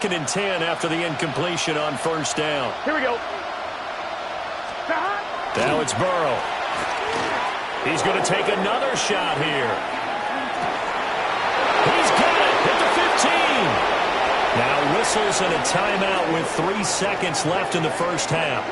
2nd and 10 after the incompletion on first down. Here we go. Now it's Burrow. He's going to take another shot here. He's got it at the 15. Now whistles and a timeout with 3 seconds left in the first half.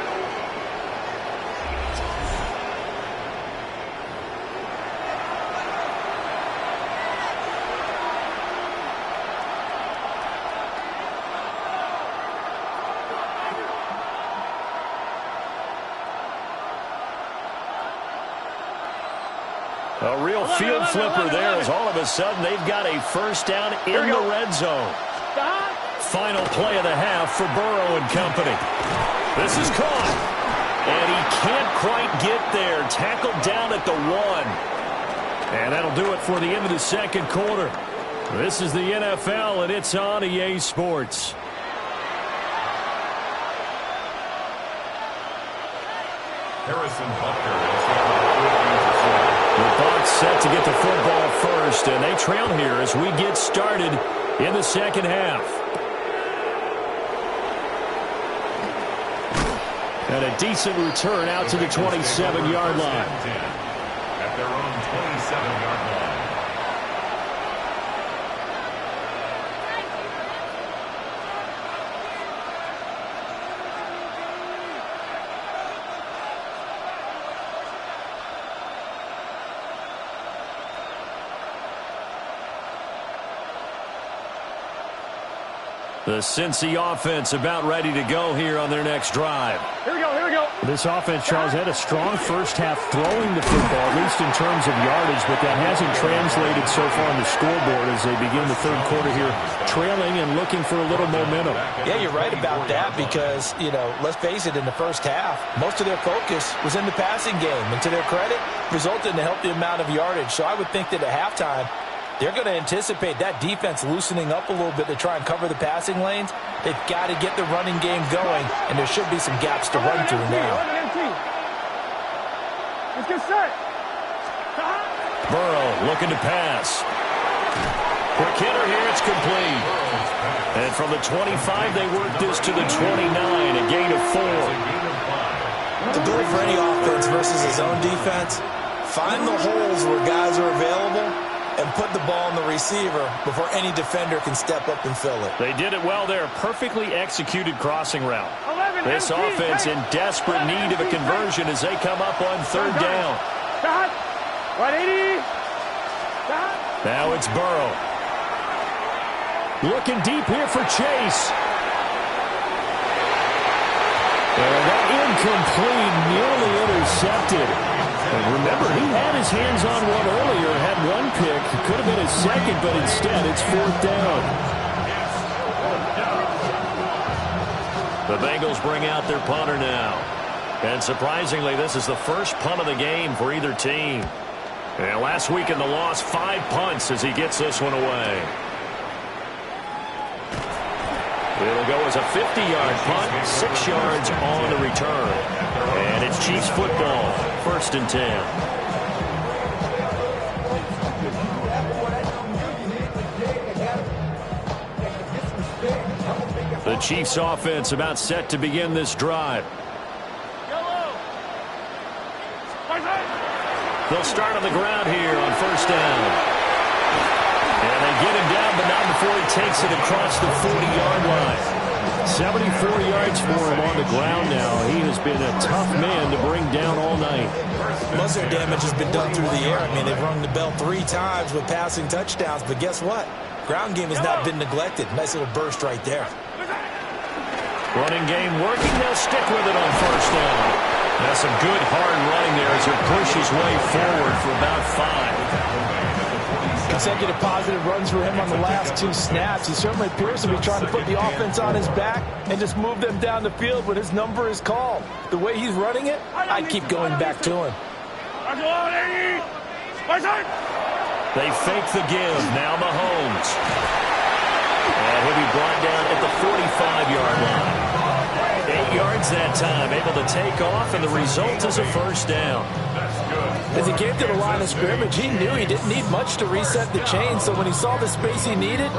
A real field flipper there as all of a sudden they've got a first down in the red zone. Final play of the half for Burrow and company. This is caught. And he can't quite get there. Tackled down at the 1. And that'll do it for the end of the second quarter. This is the NFL, and it's on EA Sports. Harrison Butker. The Bucs set to get the football first, and they trail here as we get started in the second half. And a decent return out to the 27-yard line. At their own 27-yard line. The Cincy offense about ready to go here on their next drive. Here we go, here we go. This offense, Charles, had a strong first half throwing the football, at least in terms of yardage, but that hasn't translated so far on the scoreboard as they begin the third quarter here, trailing and looking for a little momentum. Yeah, you're right about that because, let's face it, in the first half, most of their focus was in the passing game, and to their credit, resulted in a healthy amount of yardage. So I would think that at halftime, they're going to anticipate that defense loosening up a little bit to try and cover the passing lanes. They've got to get the running game going, and there should be some gaps to run through now. Let's get set. Burrow looking to pass. Quick hitter here, it's complete. And from the 25, they work this to the 29, a gain of 4. The goal for any offense versus his own defense, find the holes where guys are available and put the ball on the receiver before any defender can step up and fill it. They did it well there. Perfectly executed crossing route. This offense in desperate need of a conversion as they come up on third down. Now it's Burrow. Looking deep here for Chase. And that incomplete, nearly intercepted. And remember, he had his hands on one earlier, had one pick. It could have been his second, but instead it's fourth down. The Bengals bring out their punter now. And surprisingly, this is the first punt of the game for either team. And last week in the loss, 5 punts as he gets this one away. It'll go as a 50-yard punt, 6 yards on the return. And it's Chiefs football, 1st and 10. The Chiefs offense about set to begin this drive. They'll start on the ground here on first down. And they get him down, but not before he takes it across the 40-yard line. 74 yards for him on the ground now. He has been a tough man to bring down all night. Most of their damage has been done through the air. I mean, they've rung the bell 3 times with passing touchdowns, but guess what? Ground game has not been neglected. Nice little burst right there. Running game working. They'll stick with it on first down. That's some good hard running there as he pushes his way forward for about 5. Consecutive positive runs for him on the last 2 snaps. He certainly appears to be trying to put the offense on his back and just move them down the field when his number is called. The way he's running it, I'd keep going back to him. They fake the give. Now Mahomes. And he'll be brought down at the 45-yard line. 8 yards that time, able to take off, and the result is a first down. That's good. As he came to the line of scrimmage, he knew he didn't need much to reset the chain, so when he saw the space he needed,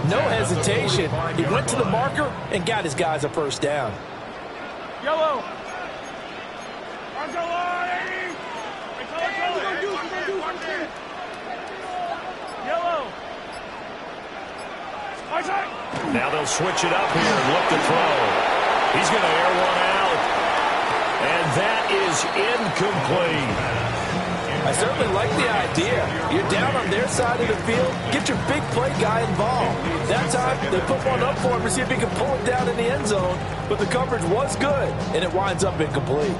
no hesitation. He went to the marker and got his guys a first down. Yellow. Now they'll switch it up here and look to throw. He's going to air one out. And that is incomplete. I certainly like the idea. You're down on their side of the field. Get your big play guy involved. That time, they put one up for him to see if he can pull it down in the end zone. But the coverage was good, and it winds up incomplete.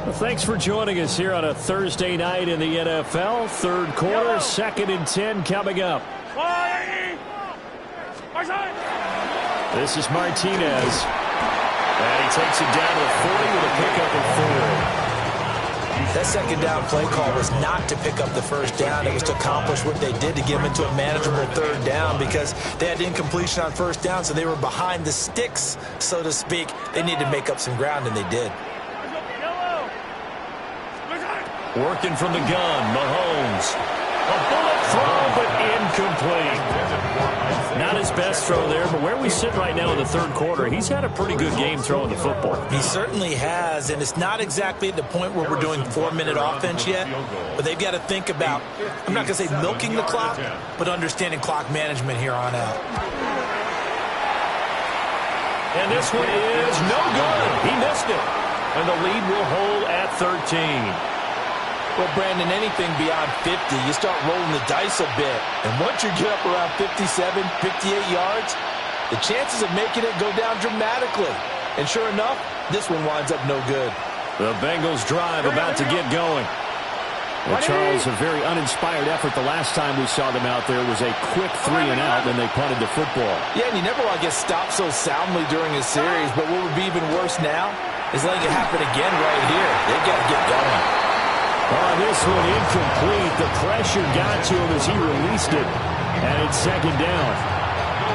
Well, thanks for joining us here on a Thursday night in the NFL. Third quarter, 2nd and 10 coming up. This is Martinez. And he takes it down to the 40 with a pickup of 4. That second down play call was not to pick up the first down. It was to accomplish what they did to get them into a manageable third down because they had incompletion on first down, so they were behind the sticks, so to speak. They needed to make up some ground, and they did. Working from the gun, Mahomes. A bullet throw, but incomplete. Not his best throw there, but where we sit right now in the third quarter, he's had a pretty good game throwing the football. He certainly has, and it's not exactly at the point where we're doing 4-minute offense yet, but they've got to think about, I'm not going to say milking the clock, but understanding clock management here on out. And this one is no good. He missed it. And the lead will hold at 13. Well, Brandon, anything beyond 50, you start rolling the dice a bit. And once you get up around 57, 58 yards, the chances of making it go down dramatically. And sure enough, this one winds up no good. The Bengals drive about to get going. Well, Charles, a very uninspired effort. The last time we saw them out there was a quick 3 and out, then they punted the football. Yeah, and you never want to get stopped so soundly during a series. But what would be even worse now is letting it happen again right here. They've got to get going. Oh, this one incomplete. The pressure got to him as he released it. And it's second down.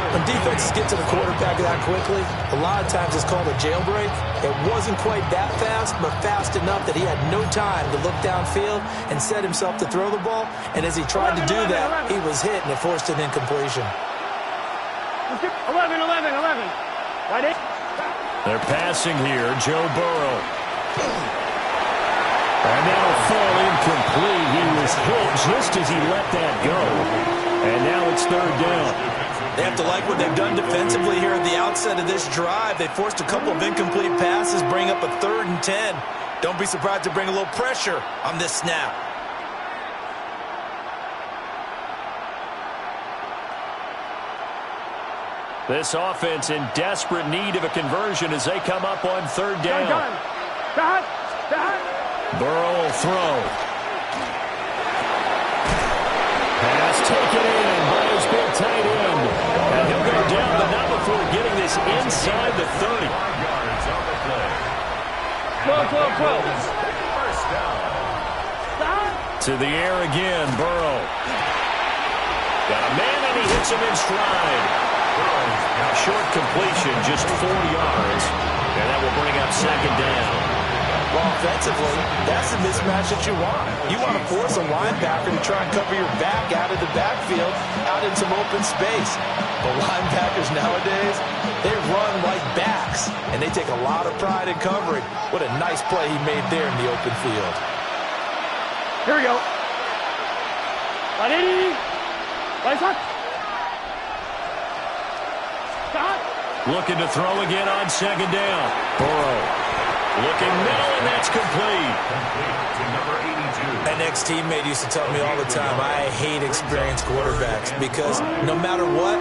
When defenses get to the quarterback that quickly, a lot of times it's called a jailbreak. It wasn't quite that fast, but fast enough that he had no time to look downfield and set himself to throw the ball. And as he tried to do that, he was hit, and it forced an incompletion. 11. Right in. They're passing here. Joe Burrow. And that'll fall incomplete. He was hit just as he let that go. And now it's third down. They have to like what they've done defensively here at the outset of this drive. They forced a couple of incomplete passes, bring up a 3rd and 10. Don't be surprised to bring a little pressure on this snap. This offense in desperate need of a conversion as they come up on third down. Burrow will throw. Pass taken in by his big tight end. And he'll go down, but not before getting this inside the 30. 12. To the air again, Burrow. Got a man, and he hits him in stride. A short completion, just 4 yards. And that will bring up second down. Well, offensively, that's the mismatch that you want. You want to force a linebacker to try and cover your back out of the backfield, out in some open space. But linebackers nowadays, they run like backs, and they take a lot of pride in covering. What a nice play he made there in the open field. Here we go. Looking to throw again on second down. Burrow. Looking middle, and that's complete. To number 82. An ex-teammate used to tell me all the time, I hate experienced quarterbacks because no matter what,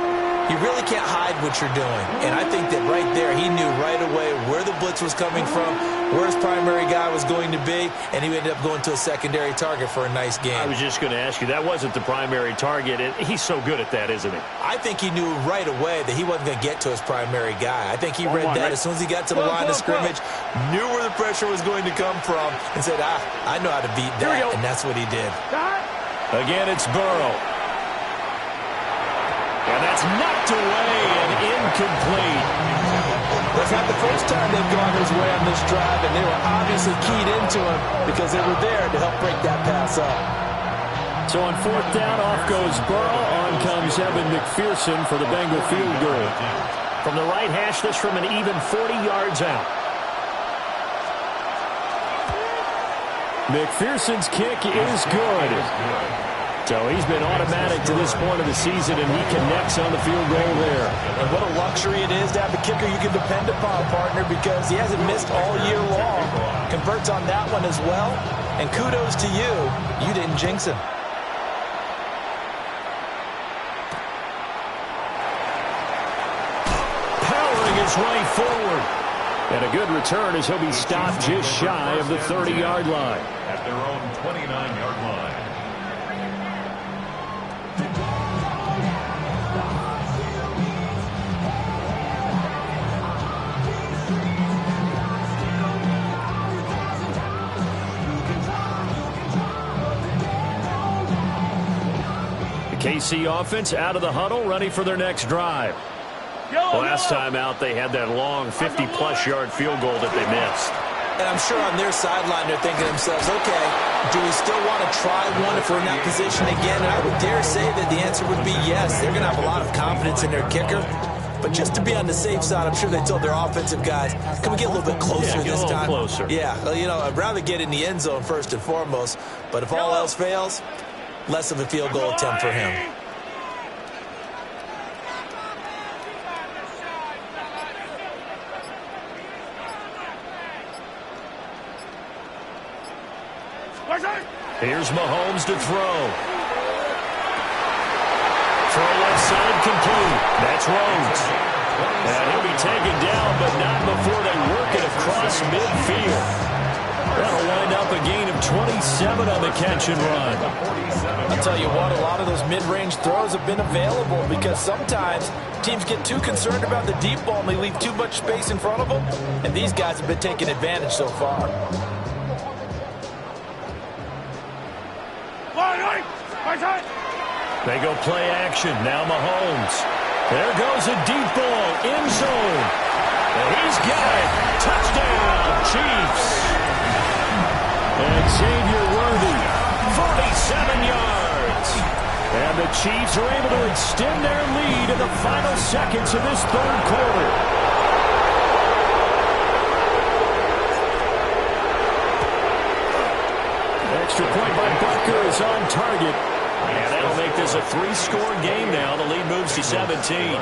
you really can't hide what you're doing. And I think that right there, he knew right away where the blitz was coming from, where his primary guy was going to be, and he ended up going to a secondary target for a nice game. I was just going to ask you, that wasn't the primary target. He's so good at that, isn't he? I think he knew right away that he wasn't going to get to his primary guy. I think he read that as soon as he got to the line of scrimmage, knew where the pressure was going to come from, and said, I know how to beat that, and that's what he did. Again, it's Burrow. And that's knocked away and incomplete. That's not the first time they've gone his way on this drive, and they were obviously keyed into him because they were there to help break that pass up. So on fourth down, off goes Burrow. On comes Evan McPherson for the Bengal field goal. From the right hash, this from an even 40 yards out. McPherson's kick is good. So he's been automatic to this point of the season, and he connects on the field goal there. And what a luxury it is to have a kicker you can depend upon, partner, because he hasn't missed all year long. Converts on that one as well. And kudos to you. You didn't jinx him. Powering his way forward. And a good return as he'll be stopped just shy of the 30-yard line. At their own 29-yard line. KC offense out of the huddle, ready for their next drive. Last time out, they had that long 50-plus yard field goal that they missed. And I'm sure on their sideline they're thinking to themselves, okay, do we still want to try one if we're in that position again? And I would dare say that the answer would be yes. They're going to have a lot of confidence in their kicker. But just to be on the safe side, I'm sure they told their offensive guys, can we get a little bit closer this time? Closer. Yeah, you know, I'd rather get in the end zone first and foremost. But if all else fails, less of a field goal attempt for him. Here's Mahomes to throw. Throw left side complete. That's Rhodes. And he'll be taken down, but not before they work it across midfield. That'll wind up a gain of 27 on the catch and run. I'll tell you what, a lot of those mid-range throws have been available because sometimes teams get too concerned about the deep ball and they leave too much space in front of them. And these guys have been taking advantage so far. They go play action. Now Mahomes. There goes a deep ball. End zone. And he's got it. Touchdown, Chiefs. And Xavier Worthy, 47 yards. And the Chiefs are able to extend their lead in the final seconds of this third quarter. Extra point by Butker is on target. And that'll make this a 3-score game now. The lead moves to 17.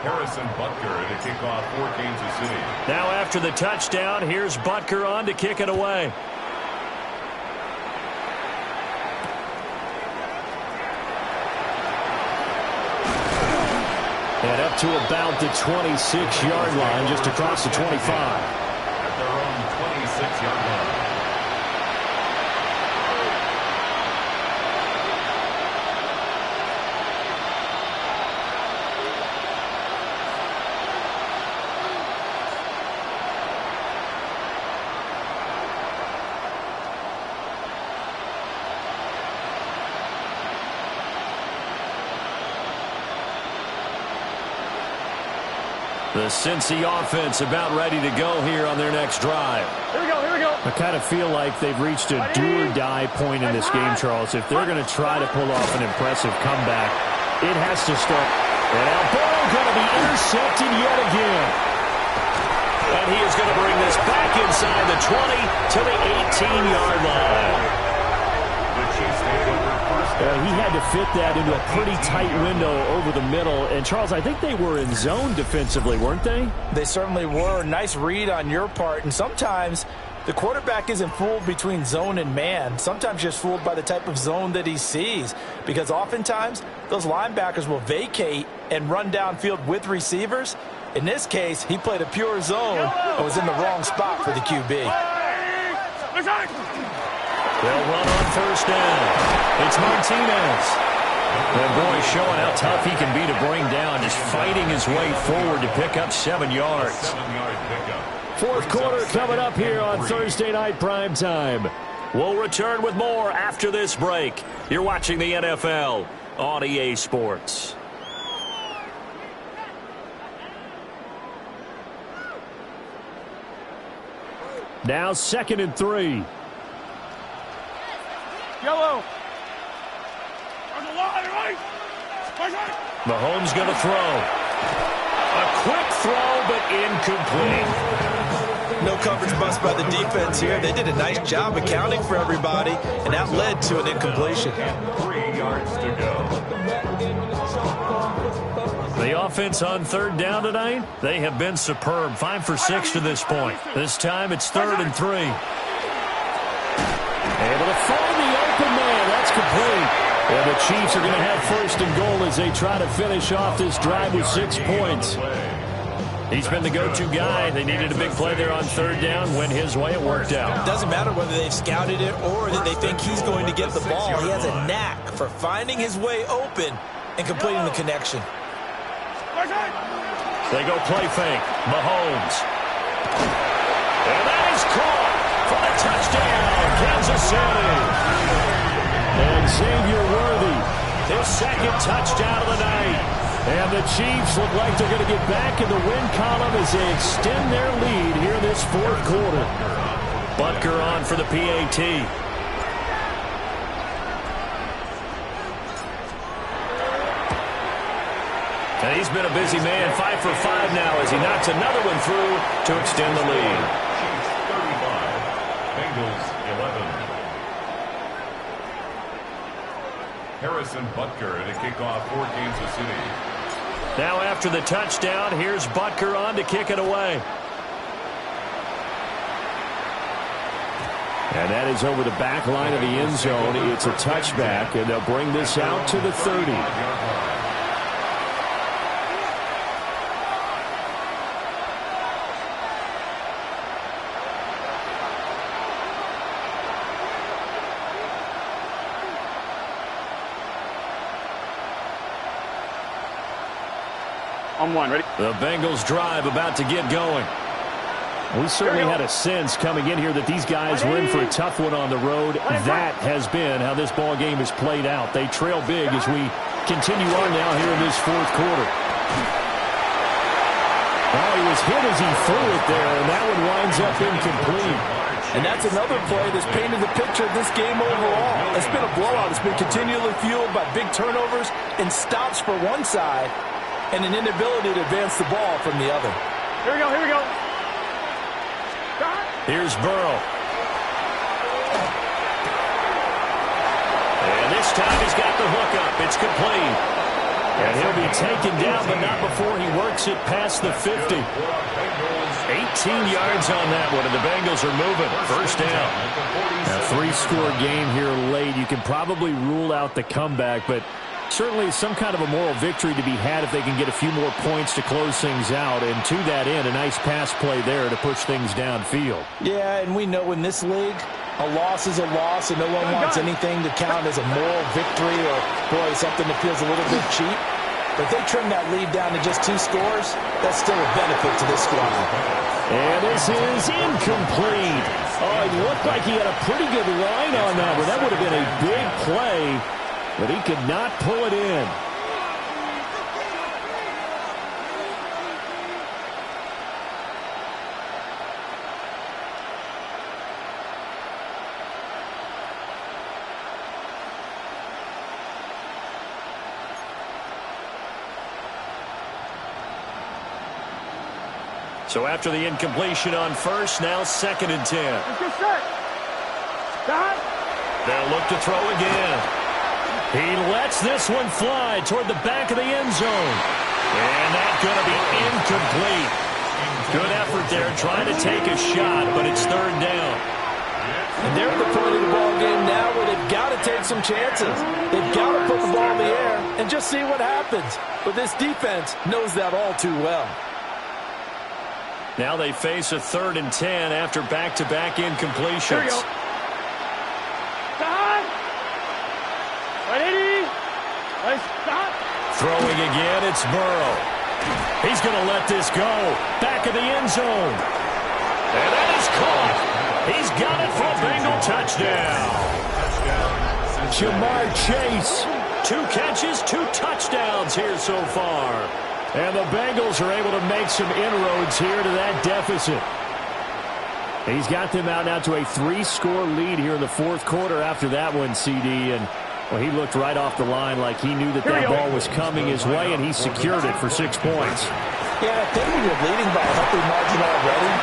Harrison Butker to kick off for Kansas City. Now after the touchdown, here's Butker on to kick it away. And up to about the 26-yard line, just across the 25. At their own 26-yard line. The Cincy offense about ready to go here on their next drive. Here we go, here we go. I kind of feel like they've reached a do-or-die point in this game, Charles. If they're going to try to pull off an impressive comeback, it has to start. And now Burrow going to be intercepted yet again. And he is going to bring this back inside the 20 to the 18-yard line. The Chiefs take over first. He had to fit that into a pretty tight window over the middle. And, Charles, I think they were in zone defensively, weren't they? They certainly were. Nice read on your part. And sometimes the quarterback isn't fooled between zone and man. Sometimes just fooled by the type of zone that he sees. Because oftentimes those linebackers will vacate and run downfield with receivers. In this case, he played a pure zone and was in the wrong spot for the QB. They'll run on first down. It's Martinez. And boy, showing how tough he can be to bring down, just fighting his way forward to pick up 7 yards. 7-yard pickup. Fourth quarter coming up here on Thursday Night Primetime. We'll return with more after this break. You're watching the NFL on EA Sports. Now 2nd and 3. Yellow. Mahomes going to throw. A quick throw, but incomplete. No coverage bust by the defense here. They did a nice job accounting for everybody, and that led to an incompletion. And 3 yards to go. The offense on 3rd down tonight, they have been superb. 5 for 6 to this point. This time it's 3rd and 3. Able to find the open man. That's complete. And the Chiefs are going to have 1st and goal as they try to finish off this drive with 6 points. He's been the go-to guy. They needed a big play there on 3rd down. Went his way. It worked out. Doesn't matter whether they've scouted it or that they think he's going to get the ball. He has a knack for finding his way open and completing the connection. They go play fake. Mahomes. And that is caught for the touchdown. Kansas City. And Xavier Worthy, His 2nd touchdown of the night. and the Chiefs look like they're going to get back in the win column as they extend their lead here this 4th quarter. Butker on for the PAT. And he's been a busy man. 5 for 5 now as he knocks another one through to extend the lead. Chiefs 35, Bengals 11. Harrison Butker at a kickoff for Kansas City. Now after the touchdown, here's Butker on to kick it away. And that is over the back line of the end zone. It's a touchback, and they'll bring this out to the 30. On 1, ready? The Bengals drive about to get going. We certainly had a sense coming in here that these guys were in for a tough one on the road. That has been how this ball game has played out. They trail big as we continue on now here in this 4th quarter. Oh, he was hit as he threw it there, and that one winds up incomplete. And that's another play that's painted the picture of this game overall. It's been a blowout. It's been continually fueled by big turnovers and stops for one side and an inability to advance the ball from the other. Here we go, here we go. Here's Burrow. And this time he's got the hook up. It's complete. And he'll be taken down, but not before he works it past the 50. 18 yards on that one, and the Bengals are moving. 1st down. A 3-score game here late. You can probably rule out the comeback, but certainly some kind of a moral victory to be had if they can get a few more points to close things out. And to that end, a nice pass play there to push things downfield. Yeah, and we know in this league, a loss is a loss, and no one wants anything to count as a moral victory or, boy, something that feels a little bit cheap. But if they trim that lead down to just 2 scores, that's still a benefit to this squad. And this is incomplete. Oh, it looked like he had a pretty good line on that one. That would have been a big play, but he could not pull it in. So after the incompletion on 1st, now 2nd and 10. Get set. Dot. They'll look to throw again. He lets this one fly toward the back of the end zone. And that's going to be incomplete. Good effort there trying to take a shot, but it's 3rd down. And they're at the point of the ball game now where they've got to take some chances. They've got to put the ball in the air and just see what happens. But this defense knows that all too well. Now they face a 3rd and 10 after back-to-back incompletions. Here we go. Stop. Ready? Let's stop. Throwing again, it's Burrow. He's going to let this go. Back of the end zone. And that is caught. He's got it for a Bengal touchdown. touchdown. Jamar Chase. 2 catches, 2 touchdowns here so far. And the Bengals are able to make some inroads here to that deficit. He's got them out now to a 3-score lead here in the fourth quarter after that one, CD. And well, he looked right off the line like he knew that that ball was coming his way, and he secured it for 6 points. Yeah, I think when you're leading by a healthy margin already,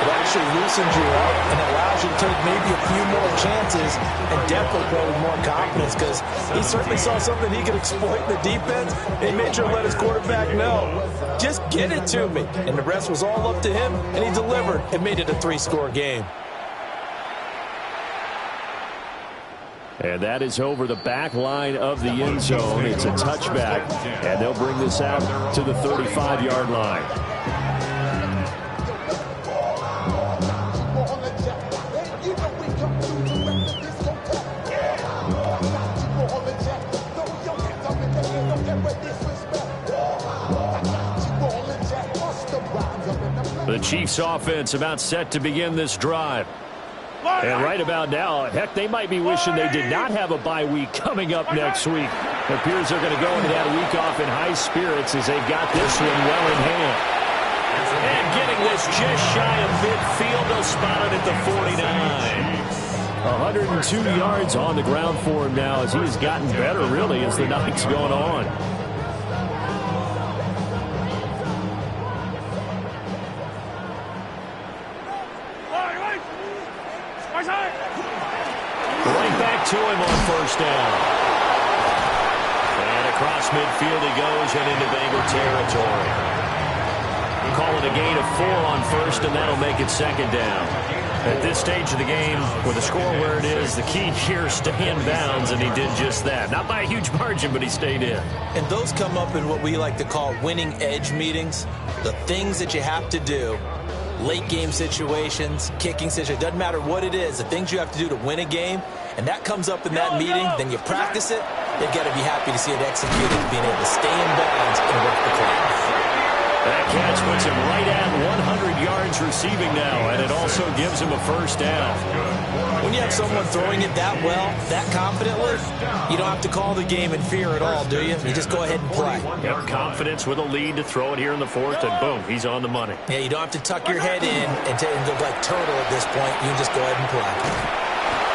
it actually loosens you up and allows you to take maybe a few more chances and definitely play with more confidence, because he certainly saw something he could exploit in the defense and made sure to let his quarterback know, just get it to me. And the rest was all up to him, and he delivered and made it a 3-score game. And that is over the back line of the end zone. It's a touchback, and they'll bring this out to the 35-yard line. The Chiefs offense about set to begin this drive. And right about now, heck, they might be wishing they did not have a bye week coming up next week. It appears they're going to go into that week off in high spirits as they've got this one well in hand. And getting this just shy of midfield, they'll spot it at the 49. 102 yards on the ground for him now as he has gotten better, really, as the night's gone on. Right back to him on first down. And across midfield he goes and into Bengal territory. Call it a gain of 4 on first, and that'll make it second down. At this stage of the game, with the score where it is, the key here is stay in bounds, and he did just that. Not by a huge margin, but he stayed in. And those come up in what we like to call winning edge meetings. The things that you have to do. Late game situations, kicking situations, doesn't matter what it is, the things you have to do to win a game, and that comes up in that meeting, then you practice it, they've got to be happy to see it executed, being able to stay in bounds and work the play. That catch puts him right at 100 yards receiving now, and it also gives him a first down. When you have someone throwing it that well, that confidently, you don't have to call the game in fear at all, do you? You just go ahead and play. Yep, confidence with a lead to throw it here in the fourth, and boom, he's on the money. Yeah, you don't have to tuck your head in and go like turtle at this point. You just go ahead and play.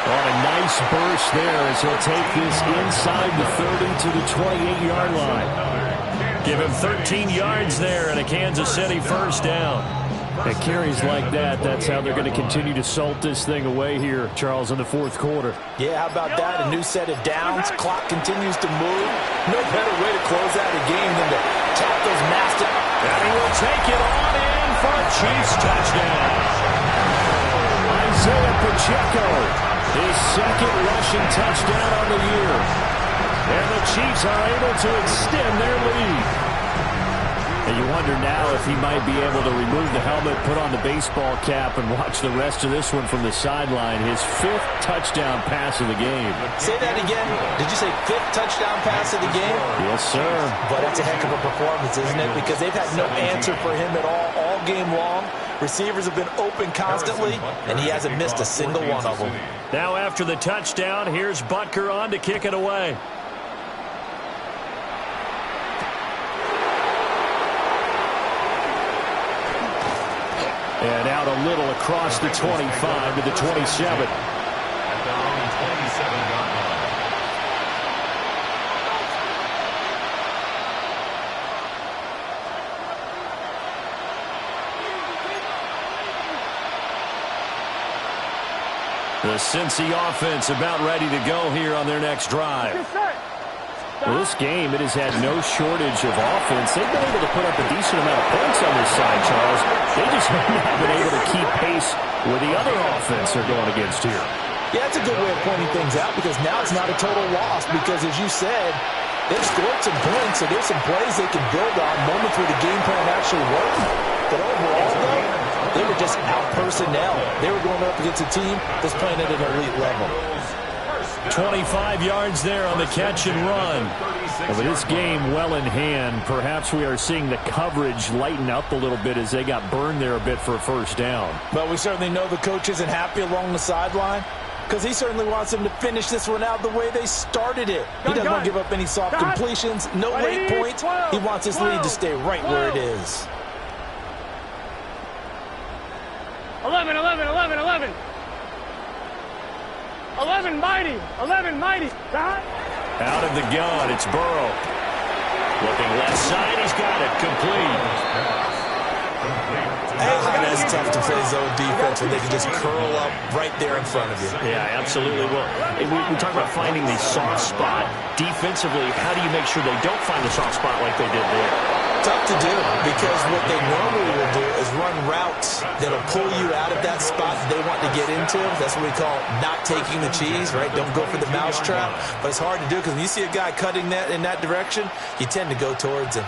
On a nice burst there as he'll take this inside the 30 to the 28-yard line. Give him 13 yards there and a Kansas City first down. At carries like that, that's how they're going to continue to salt this thing away here, Charles, in the fourth quarter. Yeah, how about that? A new set of downs. Clock continues to move. No better way to close out a game than to tap those master. And he will take it on in for a Chiefs touchdown. Isaiah Pacheco, his second rushing touchdown on the year. And the Chiefs are able to extend their lead. And you wonder now if he might be able to remove the helmet, put on the baseball cap, and watch the rest of this one from the sideline. His 5th touchdown pass of the game. Say that again. Did you say 5th touchdown pass of the game? Yes, sir. But that's a heck of a performance, isn't it? Because they've had no answer for him at all game long. Receivers have been open constantly, and he hasn't missed a single one of them. Now after the touchdown, here's Butker on to kick it away. And out a little across the 25 to the 27. The Cincy offense about ready to go here on their next drive. Well, this game, it has had no shortage of offense. They've been able to put up a decent amount of points on this side, Charles. They just haven't been able to keep pace with the other offense they're going against here. Yeah, that's a good way of pointing things out, because now it's not a total loss, because as you said, they've scored some points, so there's some plays they can build on, moments where the game plan actually worked. But overall, though, they were just out personnel. They were going up against a team that's playing at an elite level. 25 yards there on the catch and run. And with this game well in hand, perhaps we are seeing the coverage lighten up a little bit as they got burned there a bit for a first down. But we certainly know the coach isn't happy along the sideline. Because he certainly wants them to finish this one out the way they started it. He doesn't want to give up any soft completions, no late points. He wants his lead to stay right where it is. 11, 11, 11, 11. 11 mighty. 11 mighty. Dot. Out of the gun, it's Burrow. Looking left side, he's got it. Complete. That's tough to play zone defense when they can just curl up right there in front of you. Yeah, absolutely. Well, we talk about finding the soft spot. Defensively, how do you make sure they don't find the soft spot like they did there? Tough to do, because what they normally will do is run routes that'll pull you out of that spot that they want to get into. That's what we call not taking the cheese, right? Don't go for the mousetrap. But it's hard to do because when you see a guy cutting that in that direction, you tend to go towards him.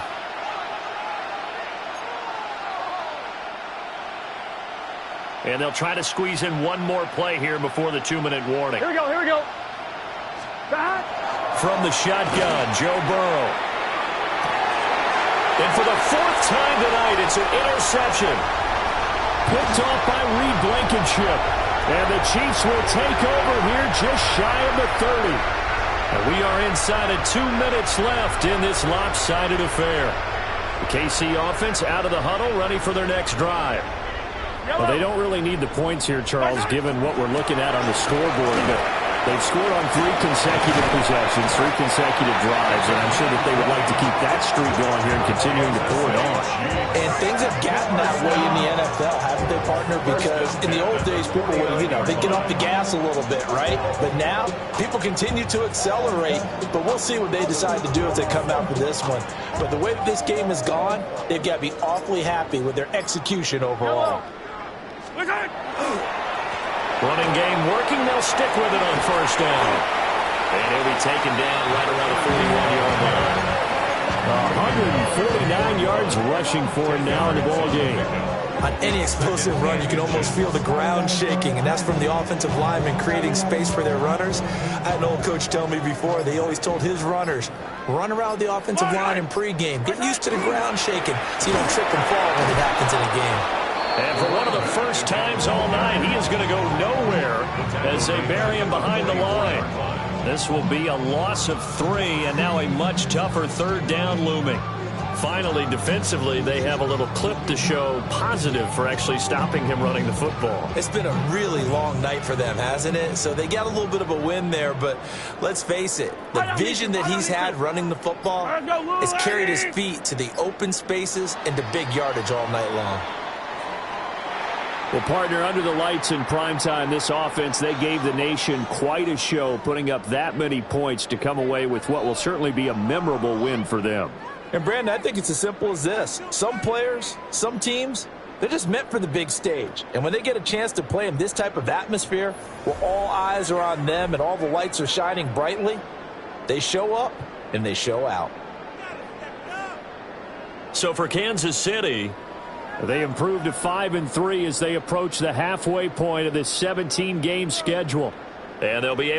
And they'll try to squeeze in one more play here before the 2-minute warning. Here we go, here we go. Dot. From the shotgun, Joe Burrow. And for the 4th time tonight, it's an interception. Picked off by Reed Blankenship. And the Chiefs will take over here just shy of the 30. And we are inside of 2 minutes left in this lopsided affair. The KC offense out of the huddle, ready for their next drive. Well, they don't really need the points here, Charles, given what we're looking at on the scoreboard. But they've scored on 3 consecutive possessions, 3 consecutive drives, and I'm sure that they would like to keep that streak going here and continuing to pour it on. And things have gotten that way in the NFL, haven't they, partner? Because in the old days, people would, they'd get off the gas a little bit, right? But now, people continue to accelerate, but we'll see what they decide to do if they come out for this one. But the way that this game has gone, they've got to be awfully happy with their execution overall. Running game working. They'll stick with it on 1st down. And he'll be taken down right around the 41-yard line. 149 yards rushing for him now in the ball game. On any explosive run, you can almost feel the ground shaking, and that's from the offensive linemen creating space for their runners. I had an old coach tell me before, they always told his runners, run around the offensive line in pregame. Get used to the ground shaking so you don't trip and fall when it happens in a game. And for one of the first times all night, he is going to go nowhere as they bury him behind the line. This will be a loss of 3, and now a much tougher 3rd down looming. Finally, defensively, they have a little clip to show positive for actually stopping him running the football. It's been a really long night for them, hasn't it? So they got a little bit of a win there, but let's face it, the vision that he's had running the football has carried his feet to the open spaces and to big yardage all night long. Well, partner, under the lights in primetime, this offense, they gave the nation quite a show, putting up that many points to come away with what will certainly be a memorable win for them. And, Brandon, I think it's as simple as this. Some players, some teams, they're just meant for the big stage. And when they get a chance to play in this type of atmosphere, where all eyes are on them and all the lights are shining brightly, they show up and they show out. So for Kansas City, they improved to 5-3 as they approach the halfway point of this 17-game schedule. And they'll be able